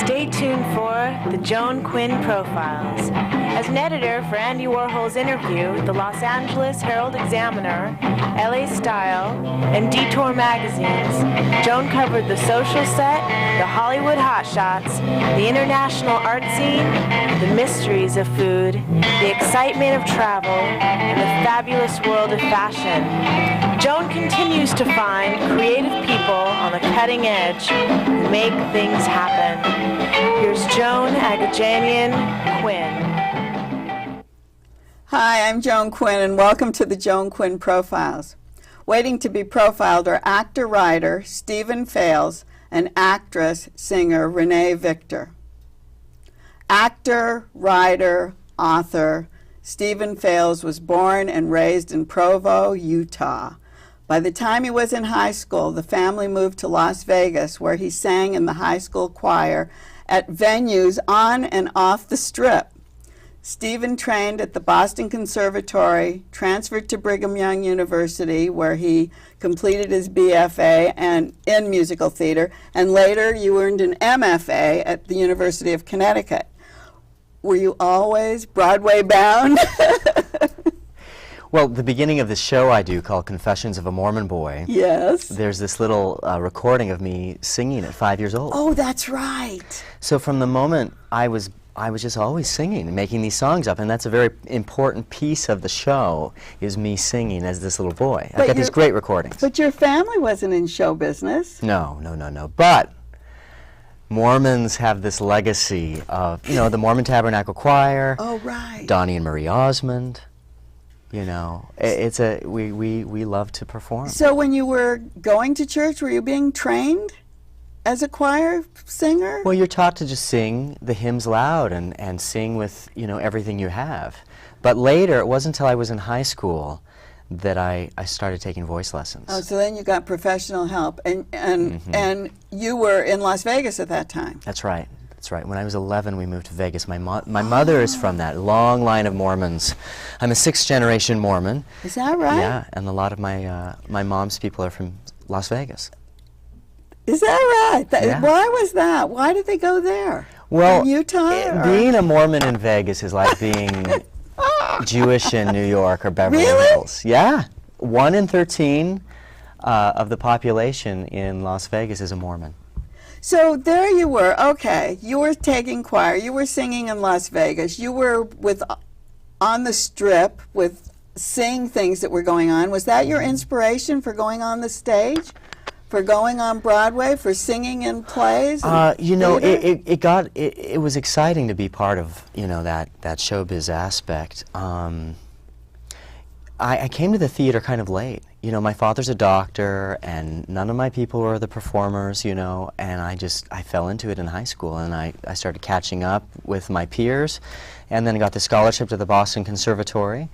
Stay tuned for the Joan Quinn Profiles. As an editor for Andy Warhol's Interview, the Los Angeles Herald-Examiner, LA Style, and Detour magazines, Joan covered the social set, the Hollywood hotshots, the international art scene, the mysteries of food, the excitement of travel, and the fabulous world of fashion. Joan continues to find creative people on the cutting edge who make things happen. Here's Joan Agajanian Quinn. Hi, I'm Joan Quinn, and welcome to the Joan Quinn Profiles. Waiting to be profiled are actor-writer Stephen Fales and actress-singer Renee Victor. Actor, writer, author, Stephen Fales was born and raised in Provo, Utah. By the time he was in high school, the family moved to Las Vegas, where he sang in the high school choir at venues on and off the Strip. Stephen trained at the Boston Conservatory, transferred to Brigham Young University, where he completed his BFA in musical theater, and later you earned an MFA at the University of Connecticut. Were you always Broadway bound? Well, the beginning of the show I do called Confessions of a Mormon Boy. Yes. There's this little recording of me singing at 5 years old. Oh, that's right. So from the moment I was just always singing and making these songs up, and that's a very important piece of the show, is me singing as this little boy. I've got these great recordings. But your family wasn't in show business. No. But Mormons have this legacy of, you know, the Mormon Tabernacle Choir. Oh, right. Donnie and Marie Osmond. You know, we love to perform. So when you were going to church, were you being trained as a choir singer? Well, you're taught to just sing the hymns loud and sing with, you know, everything you have. But later, it wasn't until I was in high school that I started taking voice lessons. Oh, so then you got professional help, and you were in Las Vegas at that time. That's right. That's right. When I was 11, we moved to Vegas. My mother is from that long line of Mormons. I'm a sixth-generation Mormon. Is that right? Yeah, and a lot of my mom's people are from Las Vegas. Is that right? Yeah. Why was that? Why did they go there? Well, from Utah? Being a Mormon in Vegas is like being Jewish in New York or Beverly Hills. Yeah. 1 in 13 of the population in Las Vegas is a Mormon. So there you were, okay, you were taking choir, you were singing in Las Vegas, you were on the Strip with seeing things that were going on. Was that your inspiration for going on the stage? For going on Broadway, for singing in plays? You know, it was exciting to be part of, you know, that showbiz aspect. I came to the theater kind of late. You know, my father's a doctor, and none of my people were the performers, you know, and I fell into it in high school, and I started catching up with my peers, and then I got the scholarship to the Boston Conservatory.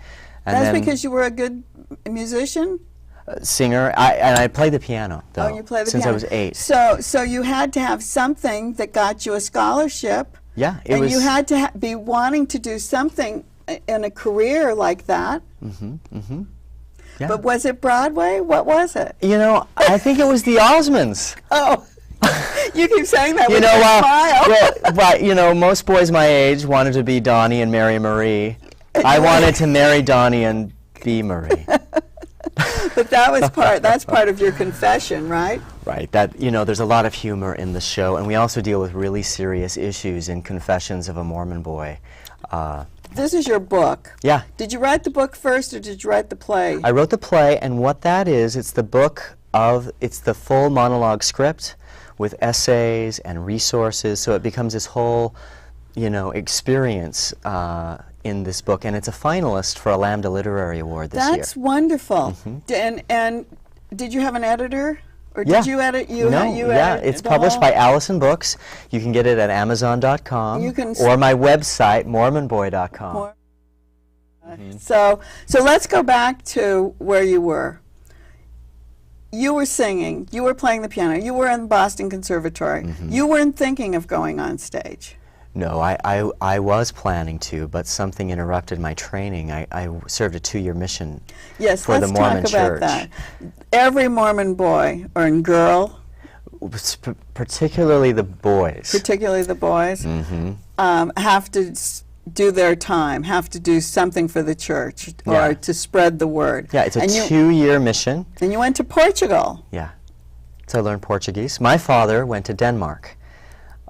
And that's because you were a good musician? Singer. I played the piano, though, oh, you played the since piano. I was 8. So you had to have something that got you a scholarship. Yeah, and you had to be wanting to do something in a career like that. Yeah. But was it Broadway? What was it? You know, I think it was the Osmonds. Oh, you keep saying that with a smile. Well, you know, most boys my age wanted to be Donnie and marry Marie. I wanted to marry Donnie and be Marie. But that's part of your confession, right? Right. That, you know, there's a lot of humor in the show, and we also deal with really serious issues in Confessions of a Mormon Boy. This is your book. Yeah. Did you write the book first, or did you write the play? I wrote the play, and what that is, it's the full monologue script with essays and resources, so it becomes this whole, you know, experience in this book, and it's a finalist for a Lambda Literary Award this year. That's wonderful. And did you have an editor? Or did you edit? It's published by Allison Books. You can get it at Amazon.com or my website, MormonBoy.com. So let's go back to where you were. You were singing. You were playing the piano. You were in the Boston Conservatory. You weren't thinking of going on stage. No, I was planning to, but something interrupted my training. I served a 2-year mission for the Mormon Church. Yes, let's talk about that. Every Mormon boy or girl particularly the boys. Particularly the boys, have to do their time, have to do something for the church or to spread the word. Yeah, it's a 2-year mission. And you went to Portugal. Yeah. So I learned Portuguese. My father went to Denmark.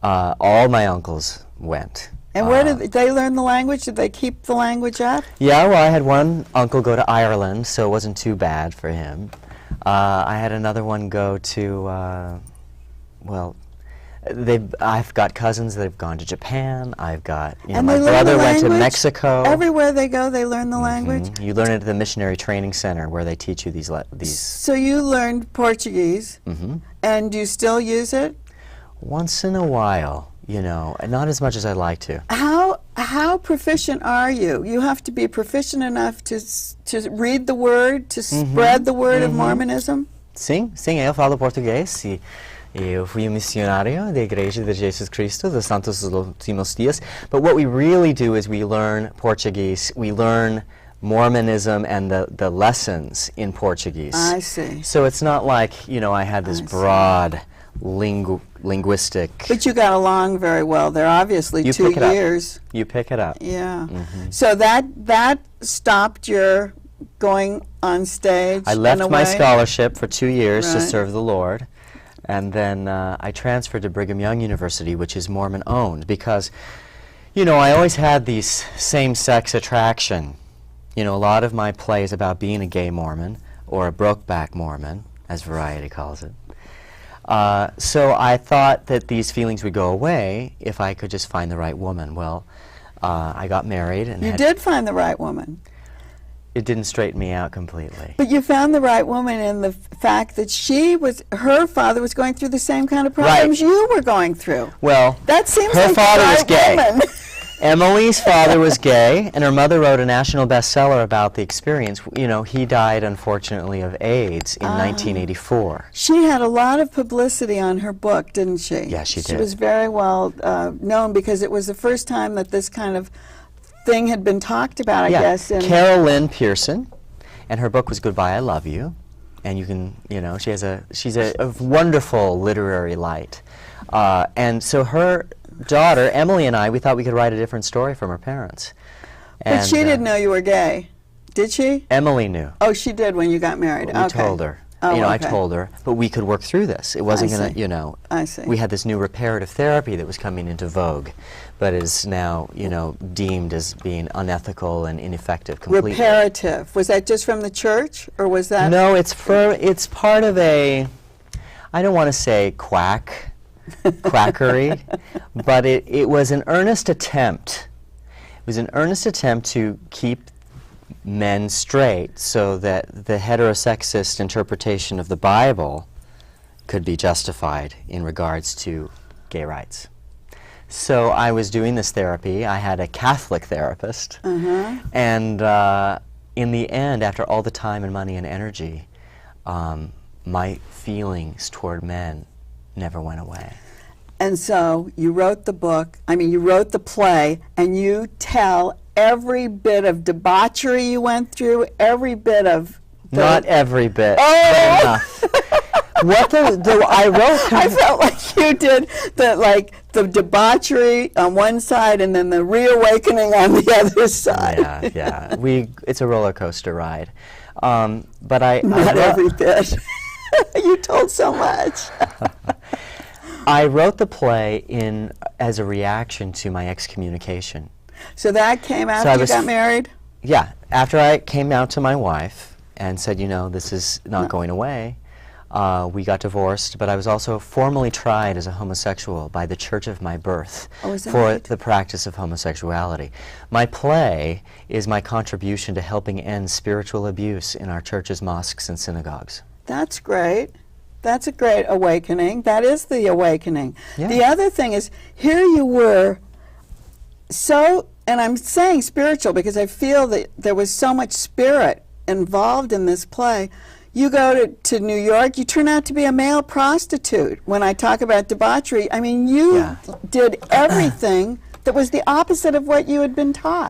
All my uncles went. And where did they learn the language? Did they keep the language up? Yeah, well, I had one uncle go to Ireland, so it wasn't too bad for him. I had another one go to, well, I've got cousins that have gone to Japan. I've got, my brother went to Mexico. Everywhere they go, they learn the language? You learn it at the Missionary Training Center where they teach you these. So you learned Portuguese, and do you still use it? Once in a while. Not as much as I'd like to. How proficient are you? You have to be proficient enough to read the word, to spread the word of Mormonism? Sim, eu falo português e eu fui missionário da Igreja de Jesus Cristo dos Santos Últimos Dias. But what we really do is we learn Portuguese, we learn Mormonism and the lessons in Portuguese. I see. So it's not like, I had this broad linguistic. But you got along very well there, obviously. 2 years. You pick it up. Yeah. So that stopped your going on stage. I left my scholarship for 2 years to serve the Lord, and then I transferred to Brigham Young University, which is Mormon owned, because I always had these same-sex attraction. A lot of my play is about being a gay Mormon or a brokeback Mormon, as Variety calls it. So I thought that these feelings would go away if I could just find the right woman. Well, I got married. And you did find the right woman. It didn't straighten me out completely. But you found the right woman in the fact that her father was going through the same kind of problems you were going through. Well, that seems her like father the right was gay. woman. Emily's father was gay, and her mother wrote a national bestseller about the experience. He died, unfortunately, of AIDS in 1984. She had a lot of publicity on her book, didn't she? Yeah, she did. She was very well known because it was the first time that this kind of thing had been talked about, I guess. Carol Lynn Pearson, and her book was Goodbye, I Love You. And you can, she's a wonderful literary light. And so her daughter, Emily, and I, we thought we could write a different story from her parents. But she didn't know you were gay, did she? Emily knew. Oh, she did when you got married. We told her. I told her, but we could work through this. It wasn't going to, I see. We had this new reparative therapy that was coming into vogue, but is now, deemed as being unethical and ineffective completely. Reparative. Was that just from the church, or was that? No, it's part of a, I don't want to say quackery, but it was an earnest attempt. It was an earnest attempt to keep men straight so that the heterosexist interpretation of the Bible could be justified in regards to gay rights. So I was doing this therapy. I had a Catholic therapist, and in the end, after all the time and money and energy, my feelings toward men never went away. And so you wrote the you wrote the play, and you tell every bit of debauchery you went through, every bit of... Not every bit, but enough. I wrote... I felt like you did the debauchery on one side and then the reawakening on the other side. Yeah. It's a roller coaster ride. But Not every bit. You told so much. I wrote the play as a reaction to my excommunication. So that came after you got married? Yeah, after I came out to my wife and said, this is not going away. We got divorced, but I was also formally tried as a homosexual by the church of my birth for the practice of homosexuality. My play is my contribution to helping end spiritual abuse in our churches, mosques, and synagogues. That's great. That's a great awakening. That is the awakening. Yeah. The other thing is, here you were and I'm saying spiritual because I feel that there was so much spirit involved in this play. You go to New York, you turn out to be a male prostitute. When I talk about debauchery, you did everything that was the opposite of what you had been taught.